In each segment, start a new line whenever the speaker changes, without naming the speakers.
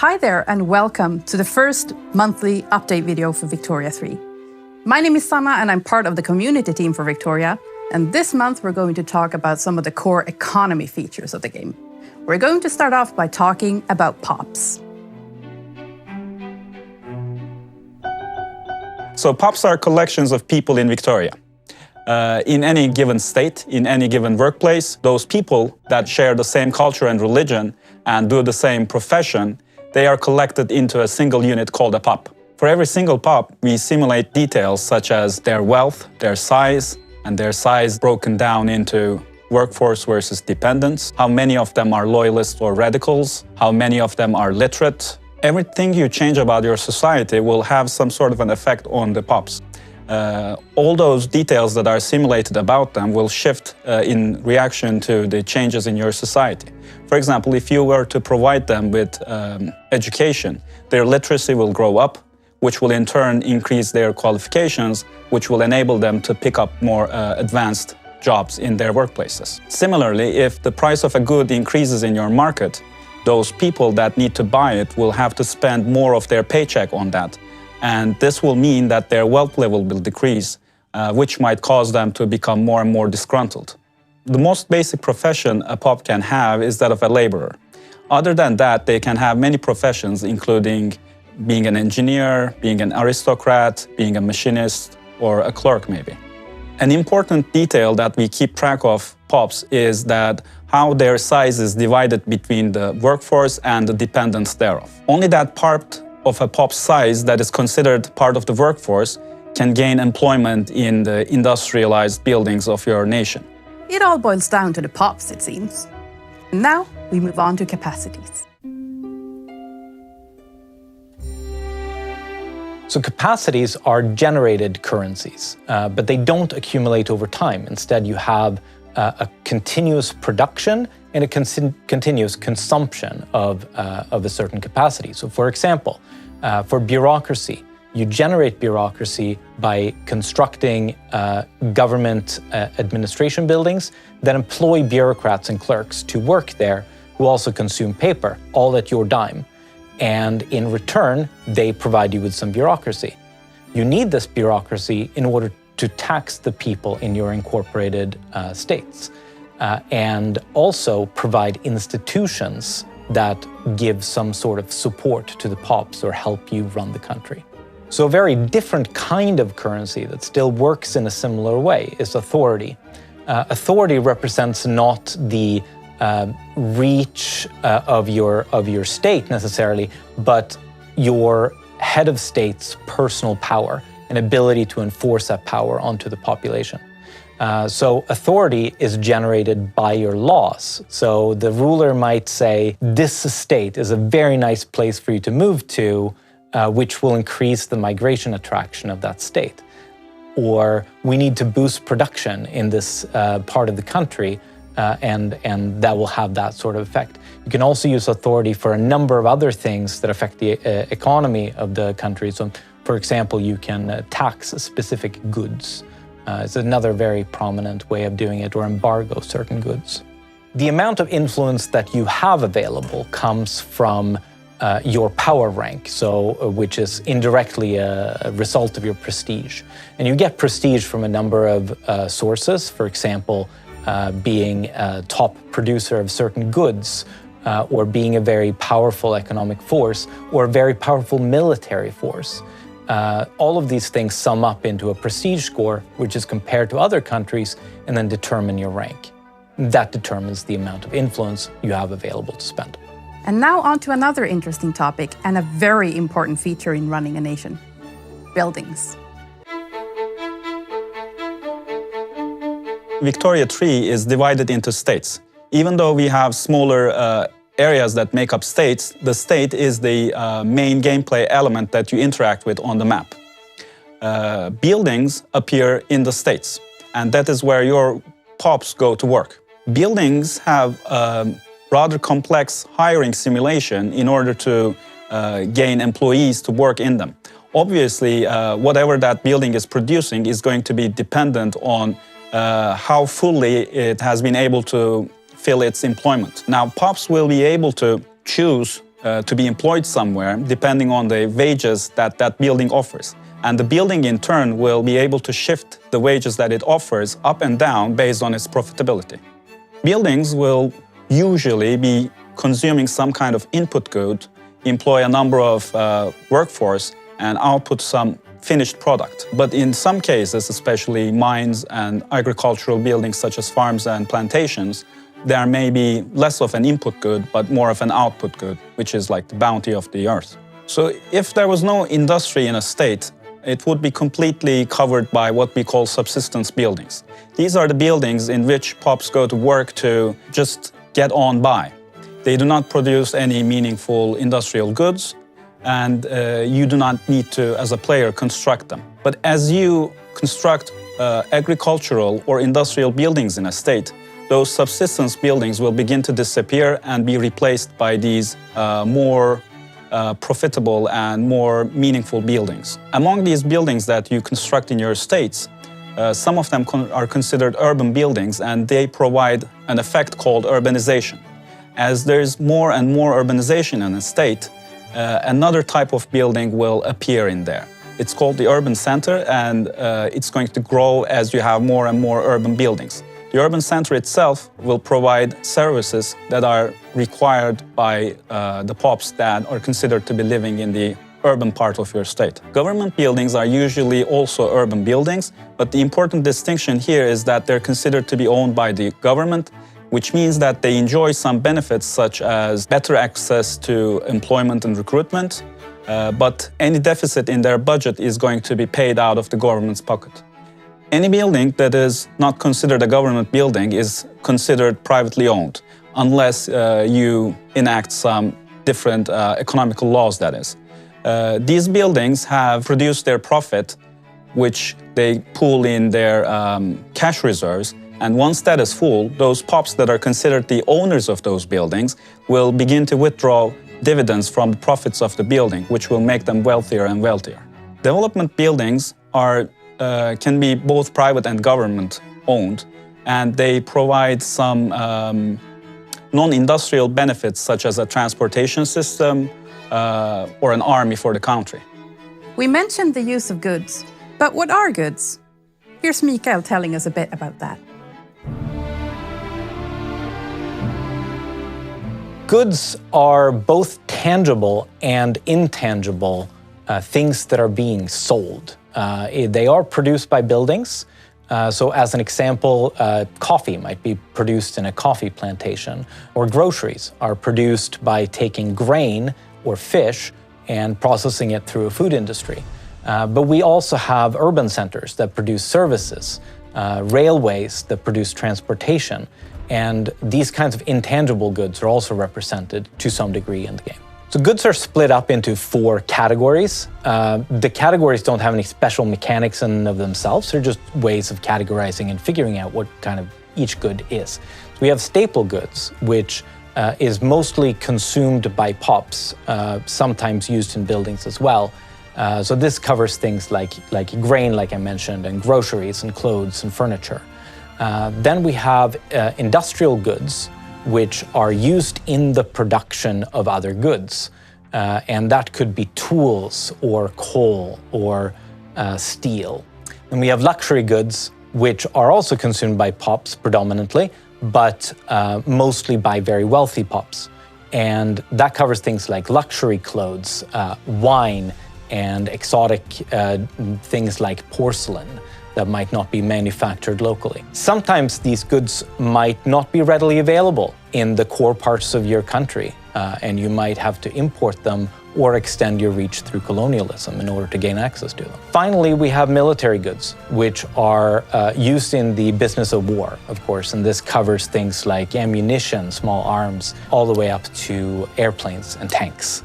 Hi there and welcome to the first monthly update video for Victoria 3. My name is Sanna and I'm part of the community team for Victoria, and this month we're going to talk about some of the core economy features of the game. We're going to start off by talking about POPs.
So POPs are collections of people in Victoria. In any given state, in any given workplace, those people that share the same culture and religion and do the same profession, they are collected into a single unit called a POP. For every single POP, we simulate details such as their wealth, their size, and their size broken down into workforce versus dependents, how many of them are loyalists or radicals, how many of them are literate. Everything you change about your society will have some sort of an effect on the POPs. All those details that are simulated about them will shift in reaction to the changes in your society. For example, if you were to provide them with education, their literacy will grow up, which will in turn increase their qualifications, which will enable them to pick up more advanced jobs in their workplaces. Similarly, if the price of a good increases in your market, those people that need to buy it will have to spend more of their paycheck on that. And this will mean that their wealth level will decrease, which might cause them to become more and more disgruntled. The most basic profession a POP can have is that of a laborer. Other than that, they can have many professions, including being an engineer, being an aristocrat, being a machinist, or a clerk maybe. An important detail that we keep track of POPs is that how their size is divided between the workforce and the dependents thereof. Only that part of a POP size that is considered part of the workforce can gain employment in the industrialized buildings of your nation.
It all boils down to the POPs, it seems. And now we move on to capacities.
So capacities are generated currencies, but they don't accumulate over time. Instead, you have a continuous production and a continuous consumption of a certain capacity. So for example, for bureaucracy, you generate bureaucracy by constructing government administration buildings that employ bureaucrats and clerks to work there who also consume paper, all at your dime. And in return, they provide you with some bureaucracy. You need this bureaucracy in order to tax the people in your incorporated states, and also provide institutions that give some sort of support to the POPs or help you run the country. So a very different kind of currency that still works in a similar way is authority. Authority represents not the reach of your state necessarily, but your head of state's personal power and ability to enforce that power onto the population. So authority is generated by your laws. So the ruler might say, this state is a very nice place for you to move to, which will increase the migration attraction of that state. Or we need to boost production in this part of the country, and that will have that sort of effect. You can also use authority for a number of other things that affect the economy of the country. So, for example, you can tax specific goods. It's another very prominent way of doing it, or embargo certain goods. The amount of influence that you have available comes from your power rank, which is indirectly a result of your prestige. And you get prestige from a number of sources. For example, being a top producer of certain goods, or being a very powerful economic force, or a very powerful military force. All of these things sum up into a prestige score, which is compared to other countries and then determine your rank. That determines the amount of influence you have available to spend.
And now on to another interesting topic and a very important feature in running a nation: buildings.
Victoria 3 is divided into states. Even though we have smaller areas that make up states, the state is the main gameplay element that you interact with on the map. Buildings appear in the states, and that is where your POPs go to work. Buildings have rather complex hiring simulation in order to gain employees to work in them. Obviously, whatever that building is producing is going to be dependent on how fully it has been able to fill its employment. Now, POPs will be able to choose to be employed somewhere depending on the wages that that building offers. And the building in turn will be able to shift the wages that it offers up and down based on its profitability. Buildings will usually be consuming some kind of input good, employ a number of workforce, and output some finished product. But in some cases, especially mines and agricultural buildings such as farms and plantations, there may be less of an input good, but more of an output good, which is like the bounty of the earth. So if there was no industry in a state, it would be completely covered by what we call subsistence buildings. These are the buildings in which pops go to work to just get on by. They do not produce any meaningful industrial goods, and you do not need to, as a player, construct them. But as you construct agricultural or industrial buildings in a state, those subsistence buildings will begin to disappear and be replaced by these more profitable and more meaningful buildings. Among these buildings that you construct in your states, some of them are considered urban buildings, and they provide an effect called urbanization. As there's more and more urbanization in a state, another type of building will appear in there. It's called the urban center, and it's going to grow as you have more and more urban buildings. The urban center itself will provide services that are required by the pops that are considered to be living in the urban part of your state. Government buildings are usually also urban buildings, but the important distinction here is that they're considered to be owned by the government, which means that they enjoy some benefits such as better access to employment and recruitment, but any deficit in their budget is going to be paid out of the government's pocket. Any building that is not considered a government building is considered privately owned, unless you enact some different economical laws, that is. These buildings have produced their profit, which they pool in their cash reserves, and once that is full, those pops that are considered the owners of those buildings will begin to withdraw dividends from the profits of the building, which will make them wealthier and wealthier. Development buildings can be both private and government owned, and they provide some non-industrial benefits such as a transportation system or an army for the country.
We mentioned the use of goods, but what are goods? Here's Mikael telling us a bit about that.
Goods are both tangible and intangible things that are being sold. They are produced by buildings. So as an example, coffee might be produced in a coffee plantation, or groceries are produced by taking grain or fish and processing it through a food industry. But we also have urban centers that produce services, railways that produce transportation, and these kinds of intangible goods are also represented to some degree in the game. So goods are split up into 4 categories. The categories don't have any special mechanics in and of themselves. They're just ways of categorizing and figuring out what kind of each good is. So we have staple goods, which is mostly consumed by pops, sometimes used in buildings as well. So this covers things like grain, like I mentioned, and groceries and clothes and furniture. Then we have industrial goods, which are used in the production of other goods. And that could be tools or coal or steel. And we have luxury goods, which are also consumed by pops predominantly, but mostly by very wealthy pops. And that covers things like luxury clothes, wine, and exotic things like porcelain that might not be manufactured locally. Sometimes these goods might not be readily available in the core parts of your country, and you might have to import them or extend your reach through colonialism in order to gain access to them. Finally, we have military goods, which are used in the business of war, of course, and this covers things like ammunition, small arms, all the way up to airplanes and tanks.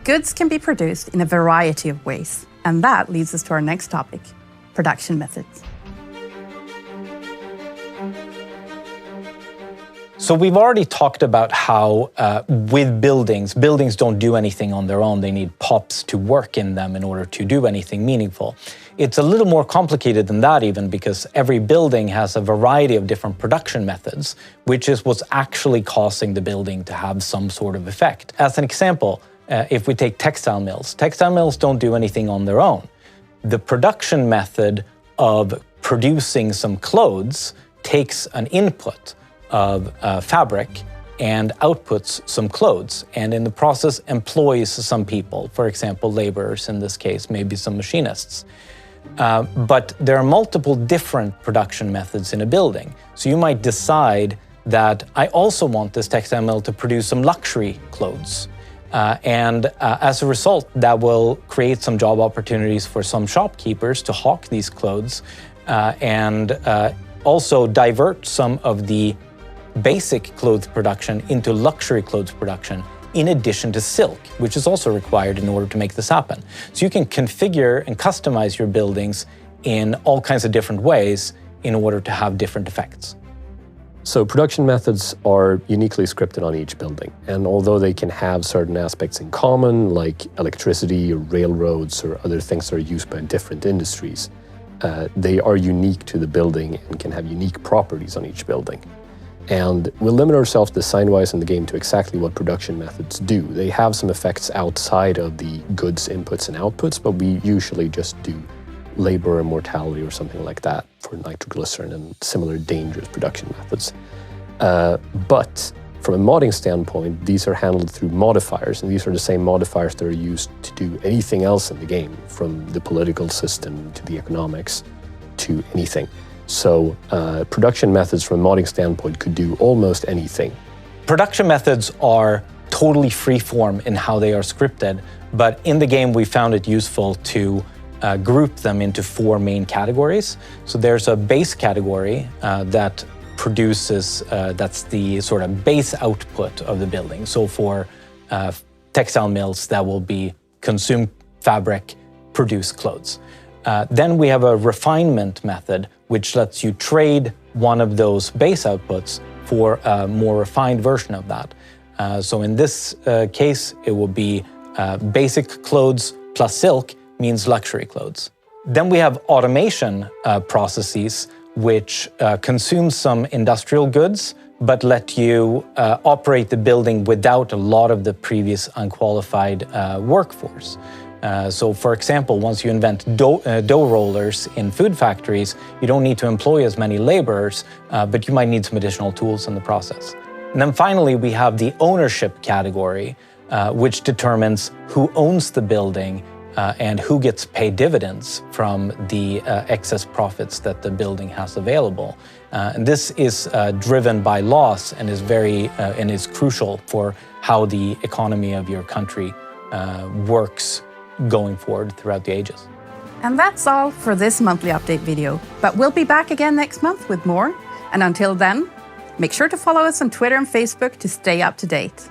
Goods can be produced in a variety of ways, and that leads us to our next topic: production methods.
So we've already talked about how with buildings don't do anything on their own. They need POPs to work in them in order to do anything meaningful. It's a little more complicated than that even, because every building has a variety of different production methods, which is what's actually causing the building to have some sort of effect. As an example, if we take textile mills don't do anything on their own. The production method of producing some clothes takes an input of fabric and outputs some clothes, and in the process employs some people, for example, laborers in this case, maybe some machinists. But there are multiple different production methods in a building. So you might decide that I also want this textile mill to produce some luxury clothes. And as a result, that will create some job opportunities for some shopkeepers to hawk these clothes and also divert some of the basic clothes production into luxury clothes production, in addition to silk, which is also required in order to make this happen. So you can configure and customize your buildings in all kinds of different ways in order to have different effects.
So production methods are uniquely scripted on each building, and although they can have certain aspects in common, like electricity or railroads or other things that are used by different industries, they are unique to the building and can have unique properties on each building. And we'll limit ourselves design-wise in the game to exactly what production methods do. They have some effects outside of the goods inputs and outputs, but we usually just do labor and mortality or something like that for nitroglycerin and similar dangerous production methods. But from a modding standpoint, these are handled through modifiers, and these are the same modifiers that are used to do anything else in the game, from the political system to the economics to anything. So production methods from a modding standpoint could do almost anything.
Production methods are totally free-form in how they are scripted, but in the game we found it useful to group them into 4 main categories. So there's a base category that produces, that's the sort of base output of the building. So for textile mills, that will be consume fabric, produce clothes. Then we have a refinement method, which lets you trade one of those base outputs for a more refined version of that. So in this case, it will be basic clothes plus silk means luxury clothes. Then we have automation processes, which consume some industrial goods, but let you operate the building without a lot of the previous unqualified workforce. So for example, once you invent dough rollers in food factories, you don't need to employ as many laborers, but you might need some additional tools in the process. And then finally, we have the ownership category, which determines who owns the building and who gets paid dividends from the excess profits that the building has available. And this is driven by laws and is and is crucial for how the economy of your country works going forward throughout the ages.
And that's all for this monthly update video, but we'll be back again next month with more. And until then, make sure to follow us on Twitter and Facebook to stay up to date.